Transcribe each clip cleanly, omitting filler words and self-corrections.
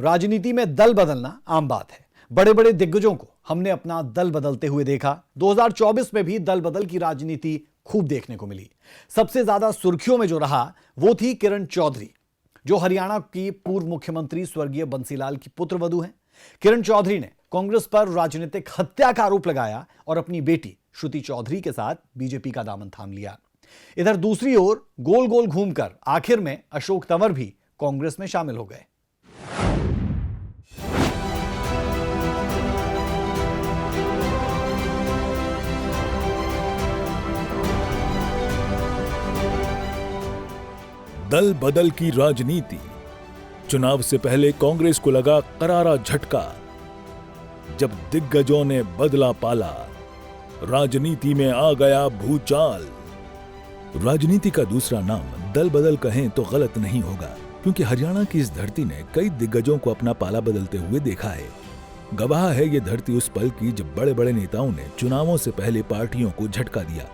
राजनीति में दल बदलना आम बात है। बड़े बड़े दिग्गजों को हमने अपना दल बदलते हुए देखा। 2024 में भी दल बदल की राजनीति खूब देखने को मिली। सबसे ज्यादा सुर्खियों में जो रहा वो थी किरण चौधरी, जो हरियाणा की पूर्व मुख्यमंत्री स्वर्गीय बंसीलाल की पुत्रवधू हैं। किरण चौधरी ने कांग्रेस पर राजनीतिक हत्या का आरोप लगाया और अपनी बेटी श्रुति चौधरी के साथ बीजेपी का दामन थाम लिया। इधर दूसरी ओर गोल गोल घूमकर आखिर में अशोक तंवर भी कांग्रेस में शामिल हो गए। दल बदल की राजनीति। चुनाव से पहले कांग्रेस को लगा करारा झटका। जब दिग्गजों ने बदला पाला, राजनीति में आ गया भूचाल। राजनीति का दूसरा नाम दल बदल कहें तो गलत नहीं होगा, क्योंकि हरियाणा की इस धरती ने कई दिग्गजों को अपना पाला बदलते हुए देखा है। गवाह है ये धरती उस पल की जब बड़े बड़े नेताओं ने चुनावों से पहले पार्टियों को झटका दिया।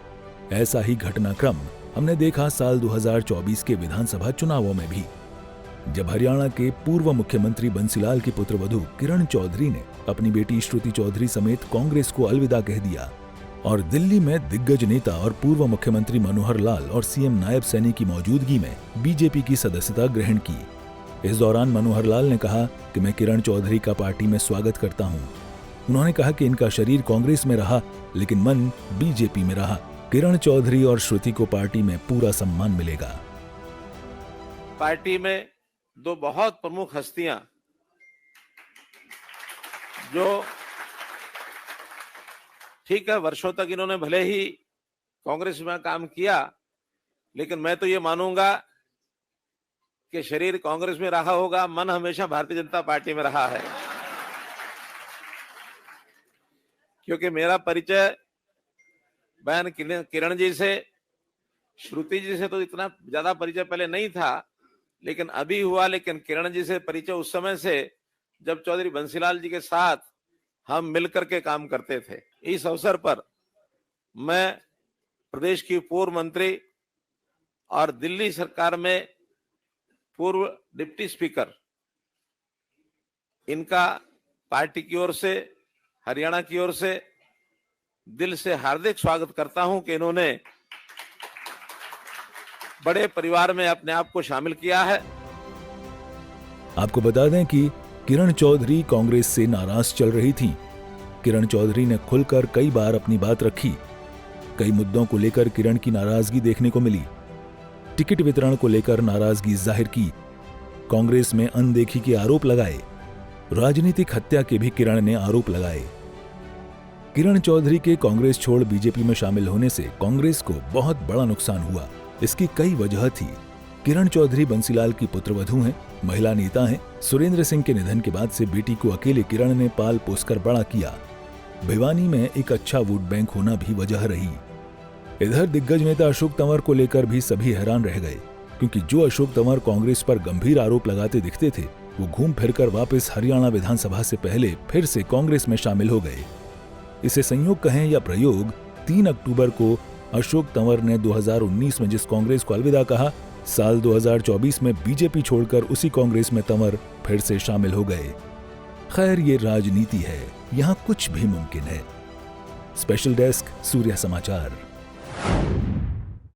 ऐसा ही घटनाक्रम हमने देखा साल 2024 के विधानसभा चुनावों में भी, जब हरियाणा के पूर्व मुख्यमंत्री बंसीलाल की पुत्रवधू किरण चौधरी ने अपनी बेटी श्रुति चौधरी समेत कांग्रेस को अलविदा कह दिया और दिल्ली में दिग्गज नेता और पूर्व मुख्यमंत्री मनोहर लाल और सीएम नायब सैनी की मौजूदगी में बीजेपी की सदस्यता ग्रहण की। इस दौरान मनोहर लाल ने कहा कि मैं किरण चौधरी का पार्टी में स्वागत करता हूं। उन्होंने कहा कि इनका शरीर कांग्रेस में रहा लेकिन मन बीजेपी में रहा। किरण चौधरी और श्रुति को पार्टी में पूरा सम्मान मिलेगा। पार्टी में दो बहुत प्रमुख हस्तियां जो ठीक है, वर्षों तक इन्होंने भले ही कांग्रेस में काम किया, लेकिन मैं तो ये मानूंगा कि शरीर कांग्रेस में रहा होगा, मन हमेशा भारतीय जनता पार्टी में रहा है। क्योंकि मेरा परिचय बहन किरण जी से, श्रुति जी से तो इतना ज्यादा परिचय पहले नहीं था, लेकिन अभी हुआ। लेकिन किरण जी से परिचय उस समय से जब चौधरी बंसीलाल जी के साथ हम मिलकर के काम करते थे। इस अवसर पर मैं प्रदेश की पूर्व मंत्री और दिल्ली सरकार में पूर्व डिप्टी स्पीकर, इनका पार्टी की ओर से, हरियाणा की ओर से दिल से हार्दिक स्वागत करता हूं कि इन्होंने बड़े परिवार में अपने आप को शामिल किया है। आपको बता दें कि किरण चौधरी कांग्रेस से नाराज चल रही थी। किरण चौधरी ने खुलकर कई बार अपनी बात रखी। कई मुद्दों को लेकर किरण की नाराजगी देखने को मिली। टिकट वितरण को लेकर नाराजगी जाहिर की। कांग्रेस में अनदेखी के आरोप लगाए। राजनीतिक हत्या के भी किरण ने आरोप लगाए। किरण चौधरी के कांग्रेस छोड़ बीजेपी में शामिल होने से कांग्रेस को बहुत बड़ा नुकसान हुआ। इसकी कई वजह थी। किरण चौधरी बंसीलाल की पुत्रवधू हैं, महिला नेता हैं। सुरेंद्र सिंह के निधन के बाद से बेटी को अकेले किरण ने पाल पोसकर बड़ा किया। भिवानी में एक अच्छा वोट बैंक होना भी वजह रही। इधर दिग्गज नेता अशोक तंवर को लेकर भी सभी हैरान रह गए, क्योंकि जो अशोक तंवर कांग्रेस पर गंभीर आरोप लगाते दिखते थे, वो घूम फिरकर वापस हरियाणा विधानसभा से पहले फिर से कांग्रेस में शामिल हो गए। इसे संयोग कहें या प्रयोग, 3 अक्टूबर को अशोक तंवर ने 2019 में जिस कांग्रेस को अलविदा कहा, साल 2024 में बीजेपी छोड़कर उसी कांग्रेस में तंवर फिर से शामिल हो गए। खैर, ये राजनीति है, यहाँ कुछ भी मुमकिन है। स्पेशल डेस्क, सूर्य समाचार।